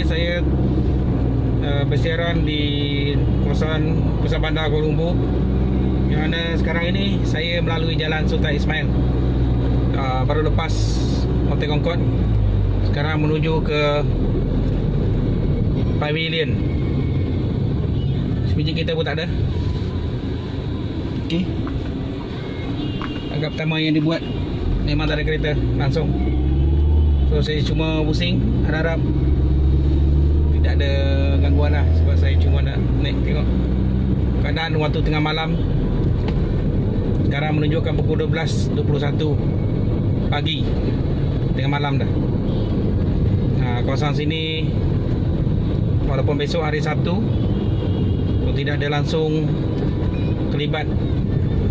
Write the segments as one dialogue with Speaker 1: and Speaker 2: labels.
Speaker 1: saya bersiaran di kawasan pusat bandar Kuala Lumpur, yang mana sekarang ini saya melalui Jalan Sultan Ismail. Baru lepas Hotel Concord, sekarang menuju ke Pavilion. Sebiji kita pun tak ada. Okey, agak pertama yang dibuat memang tak ada kereta langsung. So saya cuma pusing, harap tidak ada gangguan lah, sebab saya cuma nak naik tengok keadaan waktu tengah malam. Sekarang menunjukkan pukul 12.21 pagi, tengah malam dah. Kawasan sini walaupun besok hari Sabtu, tidak ada langsung terlibat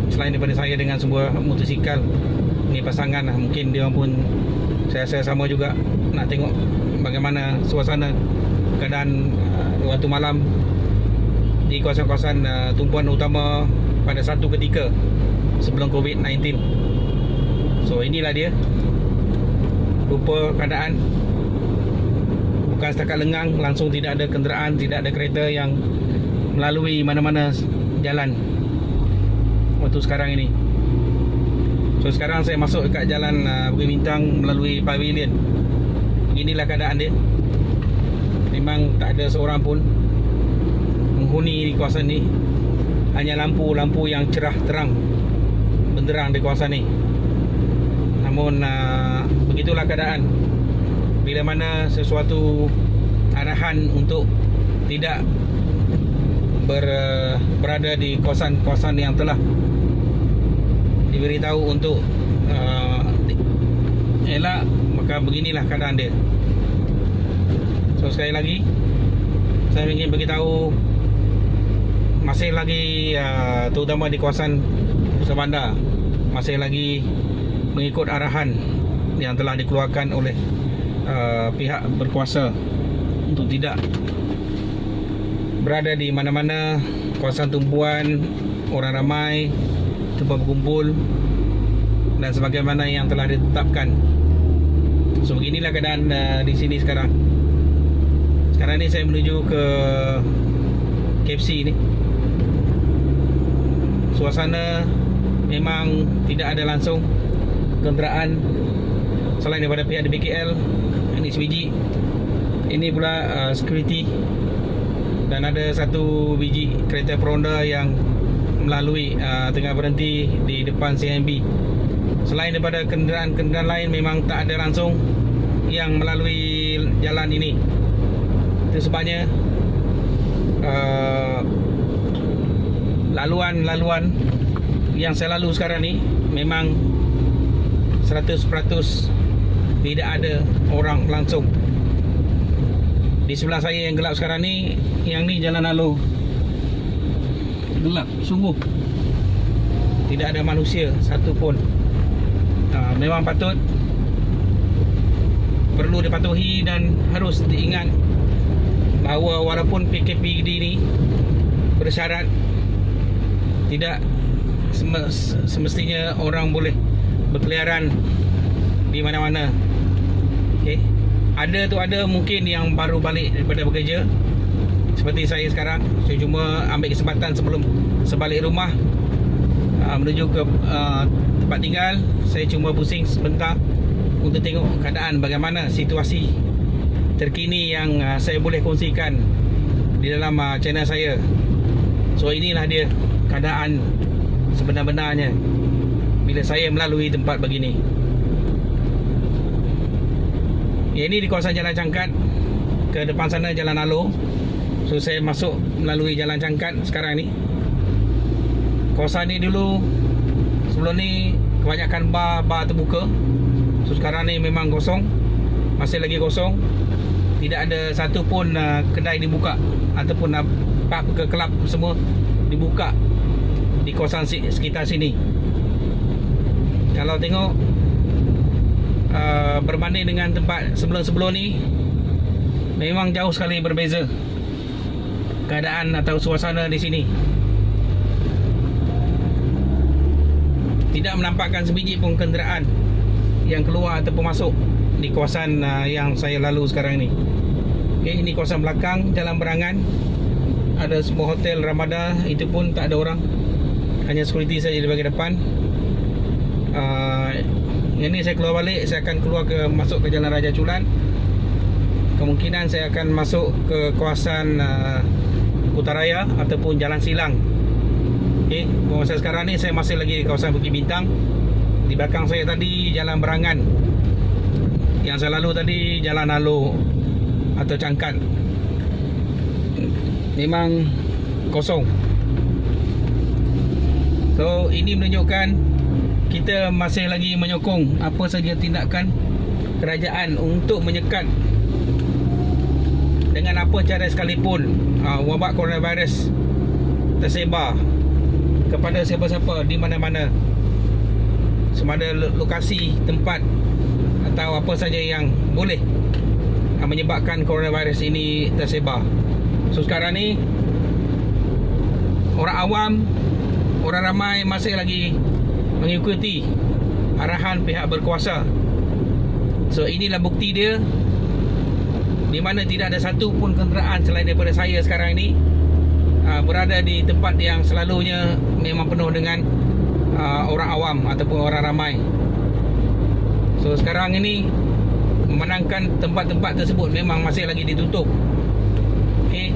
Speaker 1: selain daripada saya dengan sebuah motosikal. Ini pasangan lah, mungkin dia pun saya sama juga nak tengok bagaimana suasana keadaan waktu malam di kawasan-kawasan tumpuan utama pada satu ketika sebelum COVID-19. So inilah dia rupa keadaan. Bukan setakat lengang, langsung tidak ada kenderaan, tidak ada kereta yang melalui mana-mana jalan waktu sekarang ini. So sekarang saya masuk dekat jalan Bukit Bintang melalui Pavilion. Inilah keadaan dia. Memang tak ada seorang pun menghuni di kawasan ni. Hanya lampu-lampu yang cerah terang benderang di kawasan ni. Namun begitulah keadaan. Bila mana sesuatu arahan untuk tidak berada di kawasan-kawasan yang telah diberitahu untuk elak, maka beginilah keadaan dia. So sekali lagi saya ingin beritahu, masih lagi terutama di kawasan pusat bandar, masih lagi mengikut arahan yang telah dikeluarkan oleh pihak berkuasa untuk tidak berada di mana-mana kawasan tumpuan orang ramai, tempat berkumpul dan sebagaimana yang telah ditetapkan. So beginilah keadaan di sini sekarang. Sekarang ni saya menuju ke KFC ni. Suasana memang tidak ada langsung kenderaan selain daripada pihak DBKL. Ini sebiji. Ini pula security. Dan ada satu biji kereta peronda yang melalui tengah berhenti di depan CIMB. Selain daripada kenderaan-kenderaan lain, memang tak ada langsung yang melalui jalan ini. Itu sebabnya laluan-laluan yang saya lalu sekarang ni memang 100% tidak ada orang langsung. Di sebelah saya yang gelap sekarang ni, yang ni jalan lalu gelap sungguh, tidak ada manusia satu pun. Memang perlu dipatuhi dan harus diingat bahawa walaupun PKPD ni bersyarat, tidak semestinya orang boleh berkeliaran di mana-mana. Okay. Ada mungkin yang baru balik daripada bekerja, seperti saya sekarang. Saya cuma ambil kesempatan sebelum sebalik rumah menuju ke tempat tinggal. Saya cuma pusing sebentar untuk tengok keadaan bagaimana situasi terkini yang saya boleh kongsikan di dalam channel saya. So inilah dia keadaan sebenar-benarnya bila saya melalui tempat begini. Ini di kawasan Jalan Cangkat. Ke depan sana Jalan Alo. So saya masuk melalui Jalan Cangkat sekarang ni. Kawasan ni dulu, sebelum ni kebanyakan bar terbuka. So sekarang ni memang kosong. Masih lagi kosong. Tidak ada satu pun kedai dibuka ataupun pub ke kelab semua dibuka di kawasan sekitar sini. Kalau tengok berbanding dengan tempat sebelum-sebelum ni, memang jauh sekali berbeza keadaan atau suasana di sini. Tidak menampakkan sebiji pun kenderaan yang keluar ataupun masuk di kawasan yang saya lalu sekarang ni. Okay, ini kawasan belakang Jalan Berangan. Ada sebuah hotel Ramada, itu pun tak ada orang, hanya security saja di bahagian depan. Yang ni saya keluar balik, saya akan keluar masuk ke Jalan Raja Chulan. Kemungkinan saya akan masuk ke kawasan Putrajaya ataupun Jalan Silang. Okay, masa sekarang ni saya masih lagi di kawasan Bukit Bintang. Di belakang saya tadi Jalan Berangan, yang saya lalu tadi Jalan Alor atau Cangkat. Memang kosong. So ini menunjukkan kita masih lagi menyokong apa saja tindakan kerajaan untuk menyekat dengan apa cara sekalipun wabak coronavirus tersebar kepada siapa-siapa di mana-mana, sama ada lokasi, tempat atau apa saja yang boleh menyebabkan coronavirus ini tersebar. So sekarang ni orang awam, orang ramai masih lagi mengikuti arahan pihak berkuasa. So inilah bukti dia, di mana tidak ada satu pun kenderaan selain daripada saya sekarang ini berada di tempat yang selalunya memang penuh dengan orang awam ataupun orang ramai. So sekarang ini memenangkan tempat-tempat tersebut memang masih lagi ditutup. Okay,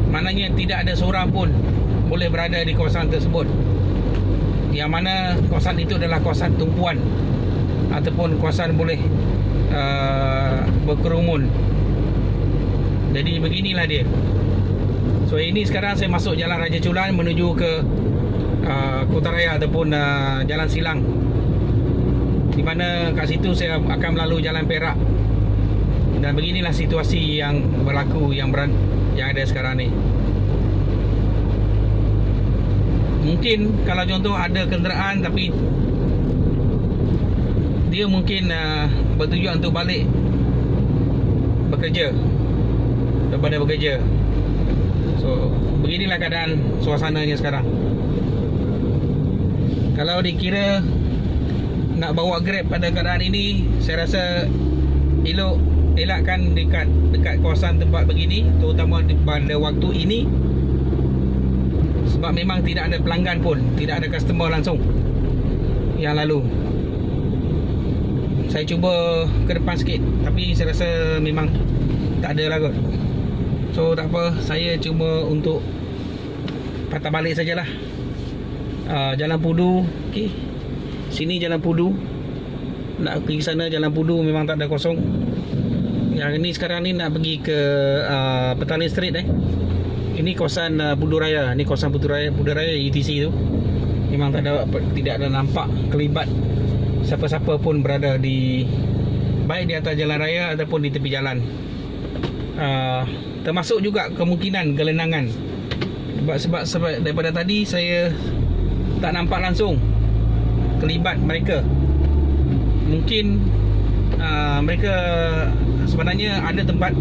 Speaker 1: maknanya tidak ada seorang pun boleh berada di kawasan tersebut, yang mana kawasan itu adalah kawasan tumpuan ataupun kawasan boleh berkerumun. Jadi beginilah dia. So ini sekarang saya masuk Jalan Raja Chulan menuju ke Putrajaya ataupun Jalan Silang, di mana kat situ saya akan melalui Jalan Perak. Dan beginilah situasi yang berlaku, yang ada sekarang ni. Mungkin kalau contoh ada kenderaan tapi dia mungkin bertujuan untuk balik bekerja, daripada bekerja. So beginilah keadaan suasananya sekarang. Kalau dikira nak bawa Grab pada keadaan ini, saya rasa elakkan dekat kawasan tempat begini, terutama pada waktu ini, sebab memang tidak ada pelanggan pun, tidak ada customer langsung yang lalu. Saya cuba ke depan sikit, tapi saya rasa memang tak ada lah kot. So tak apa, saya cuma untuk patah balik sajalah. Jalan Pudu, okay. Sini Jalan Pudu. Nak pergi sana Jalan Pudu memang tak ada kosong. Yang ini sekarang ni nak pergi ke Petaling Street Ini kawasan Putrajaya. Ini kawasan Putrajaya UTC tu. Memang tidak ada nampak kelibat siapa-siapa pun berada di, baik di atas jalan raya ataupun di tepi jalan. Termasuk juga kemungkinan gelenangan. Sebab daripada tadi saya tak nampak langsung kelibat mereka. Mungkin mereka sebenarnya ada tempat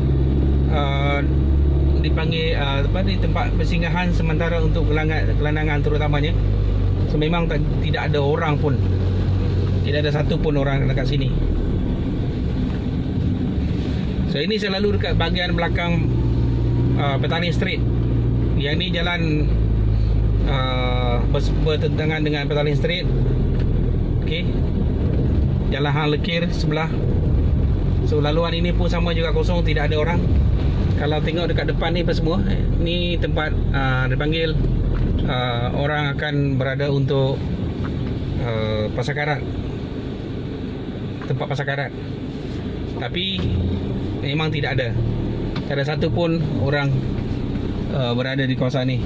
Speaker 1: dipanggil di tempat persinggahan sementara untuk gelandangan terutamanya. So memang tidak ada orang pun, tidak ada satu pun orang dekat sini. So ini saya lalu dekat bahagian belakang Petaling Street. Yang ni jalan bertentangan dengan Petaling Street. Okey. Jalan Hang Lekir sebelah. So laluan ini pun sama juga kosong, tidak ada orang. Kalau tengok dekat depan ni apa semua, ni tempat dipanggil orang akan berada untuk pasar karat. Tempat pasar karat. Tapi memang tidak ada. Tak ada satu pun orang berada di kawasan ni.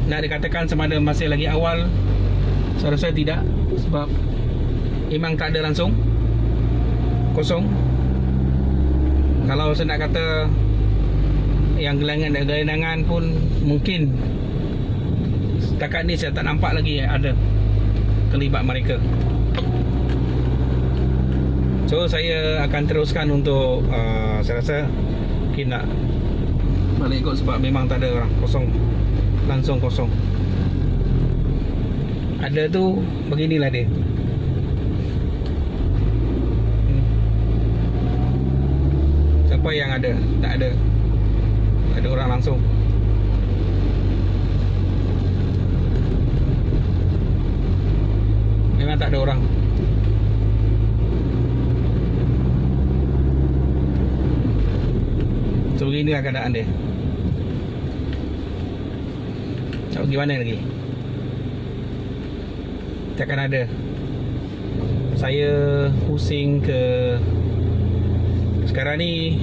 Speaker 1: Nak dikatakan sama ada masih lagi awal, saya rasa tidak. Sebab memang tak ada langsung, kosong. Kalau saya nak kata yang gelandangan pun mungkin setakat ni saya tak nampak lagi ada terlibat mereka. So saya akan teruskan untuk saya rasa mungkin nak balik kot, sebab memang tak ada orang, kosong, langsung kosong. Ada tu beginilah dia. Siapa siapa yang ada. Tak ada. Tak ada orang langsung. Memang tak ada orang. So beginilah keadaan dia. Tak pergi mana lagi. Takkan ada. Saya pusing ke. Sekarang ni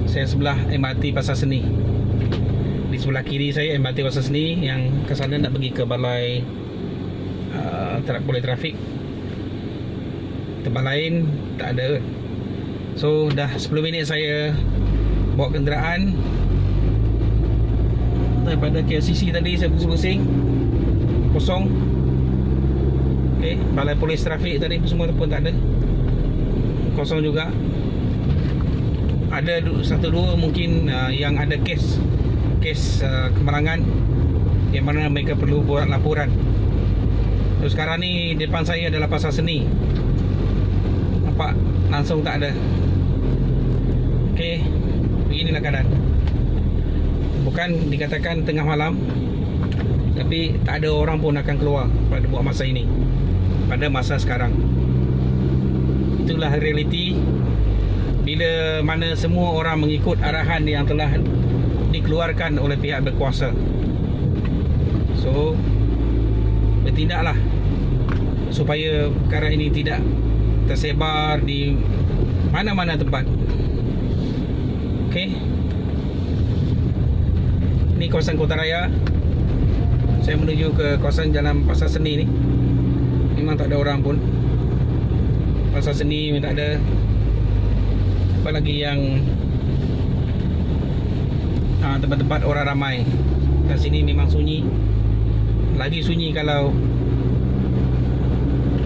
Speaker 1: saya sebelah MRT Pasar Seni. Di sebelah kiri saya MRT Pasar Seni. Yang ke sana nak pergi ke balai boleh trafik. Tempat lain tak ada. So dah 10 minit saya bawa kenderaan daripada KLCC tadi. Saya pusing-pusing, kosong. Okay, balai polis trafik tadi semua pun tak ada, kosong juga. Ada satu dua mungkin yang ada kes kemalangan yang mana mereka perlu buat laporan. So sekarang ni depan saya adalah Pasar Seni. Nampak langsung tak ada. Okay, beginilah keadaan. Bukan dikatakan tengah malam, tapi tak ada orang pun akan keluar pada buat masa ini, pada masa sekarang. Itulah realiti. Bila mana semua orang mengikut arahan yang telah dikeluarkan oleh pihak berkuasa. So bertindaklah supaya perkara ini tidak tersebar di mana-mana tempat. Okey. Ini kawasan Kota Raya. Saya menuju ke kawasan Jalan Pasar Seni ni. Memang tak ada orang pun. Pasar Seni memang tak ada. Apalagi yang tempat-tempat orang ramai. Kat sini memang sunyi. Lagi sunyi kalau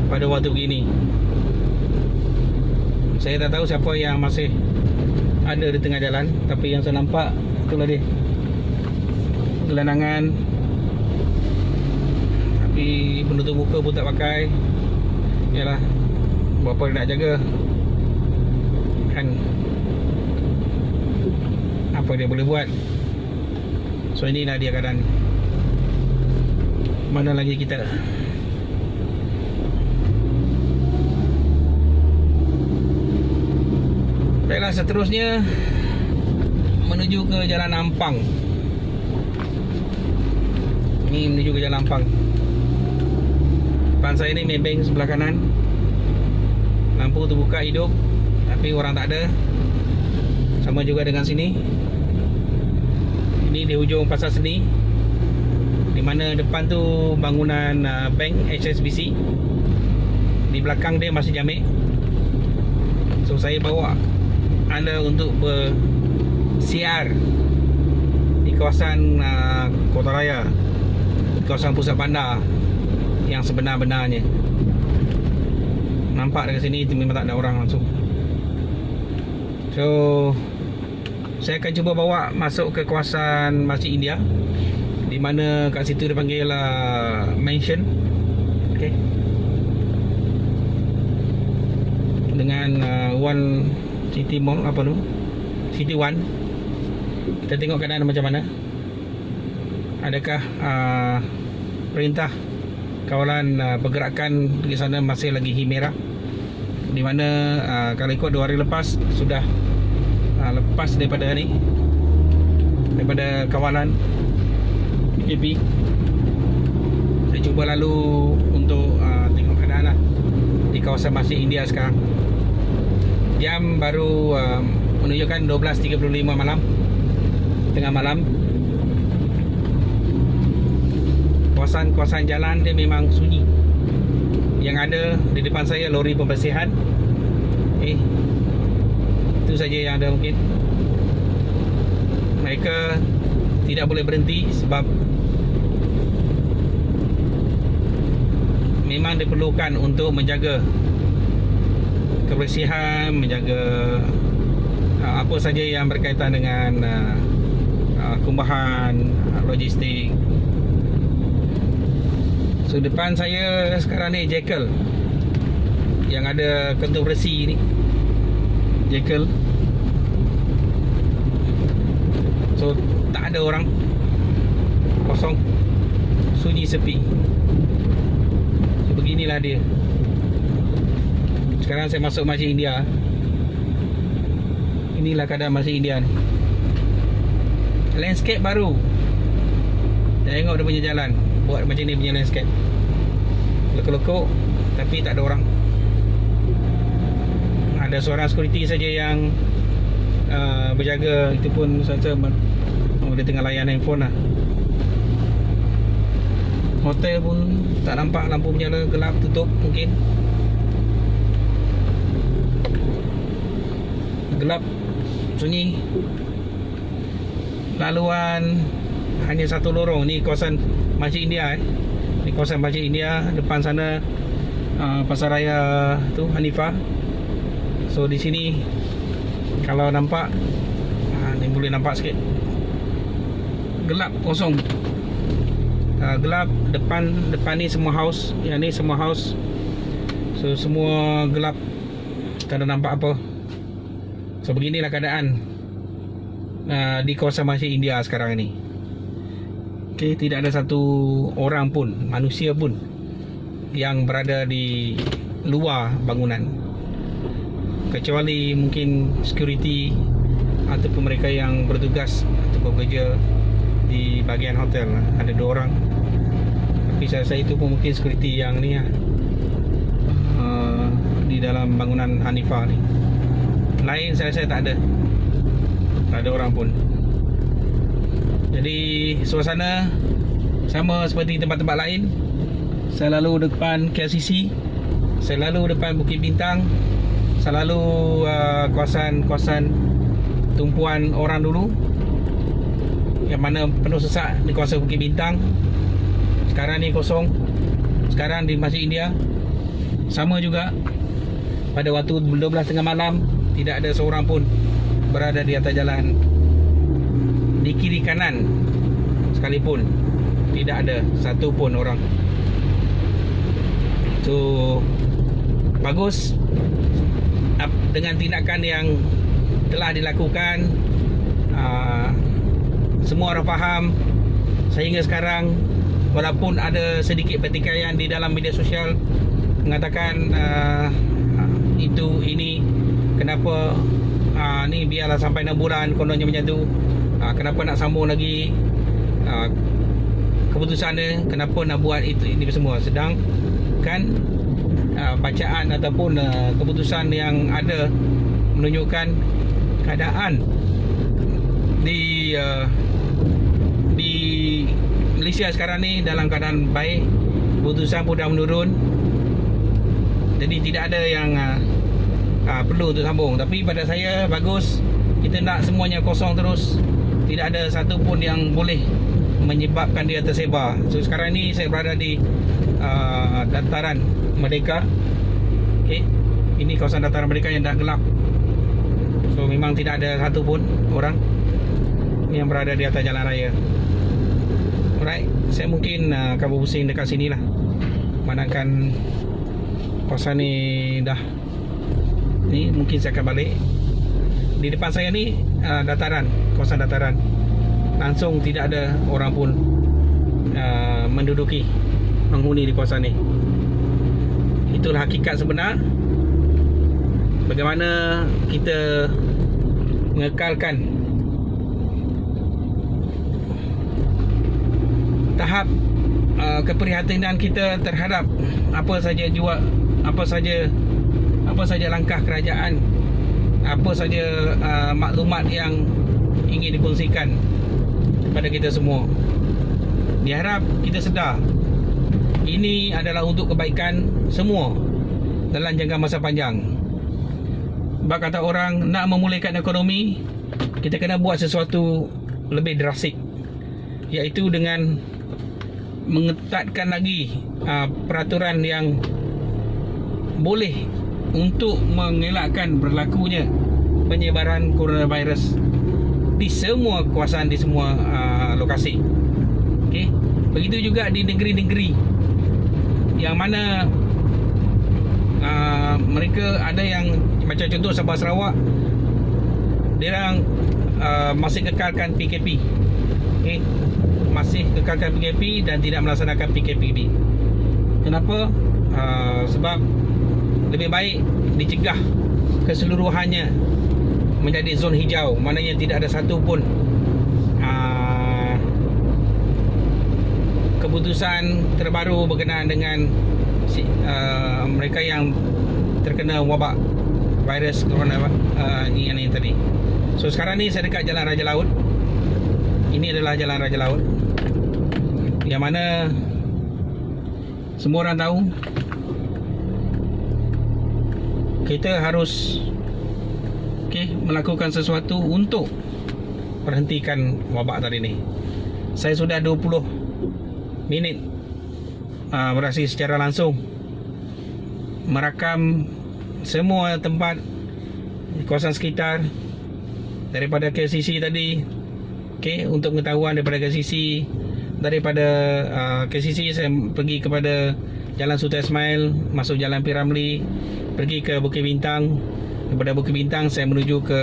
Speaker 1: pada waktu begini. Saya tak tahu siapa yang masih ada di tengah jalan, tapi yang saya nampak itulah dia, gelandangan. Tapi penutup muka pun tak pakai. Yalah, berapa dia nak jaga kan, apa dia boleh buat. So inilah dia keadaan. Mana lagi kita. Baiklah, seterusnya menuju ke Jalan Ampang. Ini menuju ke Jalan Ampang. Depan saya ni Maybank sebelah kanan. Lampu terbuka hidup, tapi orang tak ada. Sama juga dengan sini. Ini di hujung Pasar Seni, di mana depan tu bangunan bank HSBC. Di belakang dia masih Jamek. So saya bawa anda untuk bersiar di kawasan Kota Raya, di kawasan pusat bandar yang sebenar-benarnya. Nampak dekat sini memang tak ada orang langsung. So saya akan cuba bawa masuk ke kawasan Masjid India, di mana kat situ dia panggil mansion. Okay. Dengan One City Mall, apa tu? City One. Kita tengok keadaan macam mana. Adakah perintah kawalan pergerakan di sana masih lagi merah, di mana kalau ikut 2 hari lepas sudah lepas daripada ni, daripada kawalan PKP. Saya cuba lalu untuk tengok keadaan lah di kawasan Masjid India sekarang. Jam baru menunjukkan 12.35 malam, tengah malam. Kawasan jalan dia memang sunyi. Yang ada di depan saya lori pembersihan. Itu saja yang ada mungkin. Mereka tidak boleh berhenti sebab memang diperlukan untuk menjaga kebersihan, menjaga apa saja yang berkaitan dengan kumbahan, logistik. So depan saya sekarang ni Jekyll, yang ada kentung besi ni, Jekyll. So tak ada orang, kosong, sunyi sepi. So beginilah dia. Sekarang saya masuk Masjid India. Inilah keadaan Masjid India ni. Landscape baru. Tengok dia punya jalan, buat macam ni punya landscape. Lekuk-lekuk tapi tak ada orang. Ada seorang security saja yang berjaga. Itu pun saja dia tengah layan handphone lah. Hotel pun tak nampak, lampu menyala, gelap, tutup mungkin. Gelap, sunyi. Laluan hanya satu lorong. Ni kawasan Masjid India Ni kawasan Masjid India. Depan sana pasar raya tu Hanifah. So di sini kalau nampak ni boleh nampak sikit. Gelap, kosong. Gelap. Depan ni semua house. Yang ni semua house. So semua gelap, tak ada nampak apa. So beginilah keadaan di kawasan Masjid India sekarang ni. Okay, tidak ada satu orang pun, manusia pun yang berada di luar bangunan, kecuali mungkin security ataupun mereka yang bertugas atau bekerja di bahagian hotel. Ada 2 orang. Tapi saya rasa itu pun mungkin security yang ni di dalam bangunan Hanifah ni. Lain saya rasa tak ada. Tak ada orang pun. Jadi suasana sama seperti tempat-tempat lain. Saya lalu depan KLCC, saya lalu depan Bukit Bintang, saya lalu kawasan-kawasan tumpuan orang dulu, yang mana penuh sesak di kawasan Bukit Bintang. Sekarang ni kosong. Sekarang di Masjid India sama juga. Pada waktu 12.30 malam, tidak ada seorang pun berada di atas jalan. Di kiri kanan sekalipun tidak ada satu pun orang. So bagus dengan tindakan yang telah dilakukan. Semua orang faham. Sehingga sekarang, walaupun ada sedikit pertikaian di dalam media sosial mengatakan ini kenapa ni biarlah sampai 6 bulan kononnya macam tu, kenapa nak sambung lagi keputusan dia, kenapa nak buat ini semua. Sedangkan bacaan ataupun keputusan yang ada menunjukkan keadaan di Malaysia sekarang ni dalam keadaan baik. Keputusan pun dah menurun. Jadi tidak ada yang perlu untuk sambung. Tapi pada saya bagus. Kita nak semuanya kosong terus. Tidak ada satu pun yang boleh menyebabkan dia tersebar. So sekarang ni saya berada di dataran Merdeka. Okay. Ini kawasan dataran Merdeka yang dah gelap. So memang tidak ada satu pun orang yang berada di atas jalan raya. Alright, saya mungkin akan berpusing dekat sini lah. Manakala kawasan ni dah ni, mungkin saya akan balik. Di depan saya ni dataran, kawasan dataran. Langsung tidak ada orang pun menduduki, menghuni di kawasan ni. Itulah hakikat sebenar. Bagaimana kita mengekalkan tahap keprihatinan kita terhadap apa saja langkah kerajaan, apa saja maklumat yang ingin dikongsikan kepada kita semua. Diharap kita sedar ini adalah untuk kebaikan semua dalam jangka masa panjang. Sebab kata orang, nak memulihkan ekonomi, kita kena buat sesuatu lebih drastik, iaitu dengan mengetatkan lagi peraturan yang boleh untuk mengelakkan berlakunya penyebaran coronavirus di semua kawasan, di semua lokasi. Okay? Begitu juga di negeri-negeri yang mana mereka ada yang macam contoh Sabah Sarawak, dia orang masih kekalkan PKP. Okay, masih kekalkan PKP dan tidak melaksanakan PKPB. Kenapa? Sebab lebih baik dicegah keseluruhannya menjadi zon hijau, maknanya tidak ada satu pun keputusan terbaru berkenaan dengan mereka yang terkena wabak virus corona ini tadi. So sekarang ni saya dekat Jalan Raja Laut. Ini adalah Jalan Raja Laut, yang mana semua orang tahu kita harus melakukan sesuatu untuk berhentikan wabak tadi ni. Saya sudah 20 minit beraksi secara langsung merakam semua tempat di kawasan sekitar daripada KCC tadi. Untuk pengetahuan daripada KCC, daripada KCC saya pergi kepada Jalan Sultan Ismail, masuk Jalan P. Ramlee, pergi ke Bukit Bintang. Daripada Bukit Bintang saya menuju ke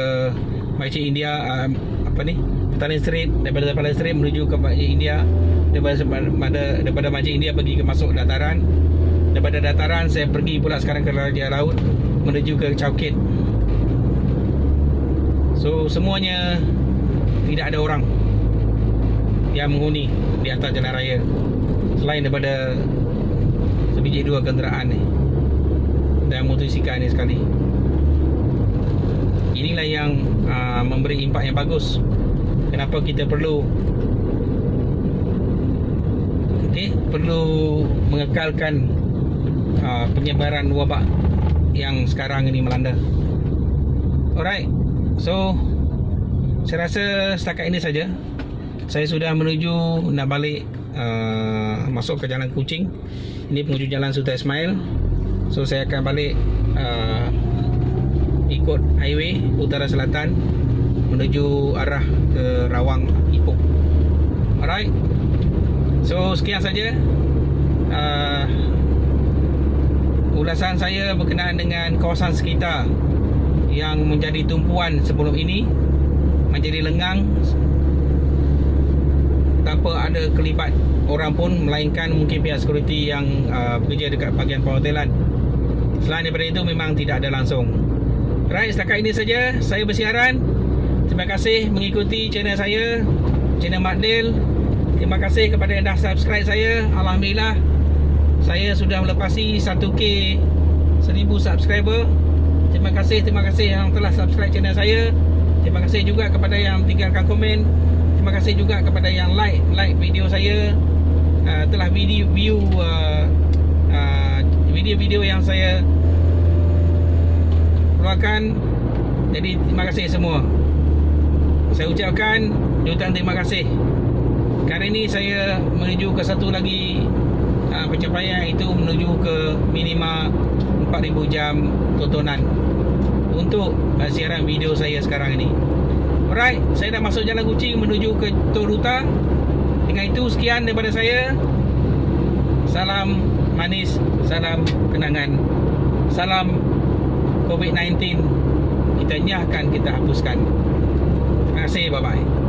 Speaker 1: Masjid India, Petaling Street. Daripada Petaling Street menuju ke Masjid India. Daripada Masjid India pergi ke masuk dataran. Daripada dataran saya pergi pula sekarang ke Raja Laut menuju ke Chowkit. So semuanya tidak ada orang yang menghuni di atas jalan raya selain daripada sebiji dua kenderaan ni dan motosikal ni sekali. Inilah yang memberi impak yang bagus. Kenapa kita perlu mengekalkan penyebaran wabak yang sekarang ini melanda. Alright, so saya rasa setakat ini saja. Saya sudah menuju nak balik masuk ke Jalan Kuching. Ini penghujung Jalan Sultan Ismail. So saya akan balik ikut highway utara selatan menuju arah ke Rawang Ipoh. Alright, so sekian saja ulasan saya berkenaan dengan kawasan sekitar yang menjadi tumpuan sebelum ini menjadi lengang tanpa ada kelibat orang pun, melainkan mungkin pihak security yang bekerja dekat bahagian perhotelan. Selain daripada itu memang tidak ada langsung. Right, setakat ini saja saya bersiaran. Terima kasih mengikuti channel saya, channel Mak Dil. Terima kasih kepada yang dah subscribe saya. Alhamdulillah saya sudah melepasi 1k 1000 subscriber. Terima kasih yang telah subscribe channel saya. Terima kasih juga kepada yang tinggalkan komen. Terima kasih juga kepada yang like video saya, telah view video-video yang saya keluarkan. Jadi terima kasih semua. Saya ucapkan jutaan terima kasih. Kali ini saya menuju ke satu lagi pencapaian, itu menuju ke minima 4000 jam tontonan untuk siaran video saya sekarang ini. Alright, saya dah masuk Jalan Kuching menuju ke Tok Duta. Dengan itu sekian daripada saya. Salam manis, salam kenangan, salam COVID-19. Kita nyahkan, kita hapuskan. Terima kasih, bye bye.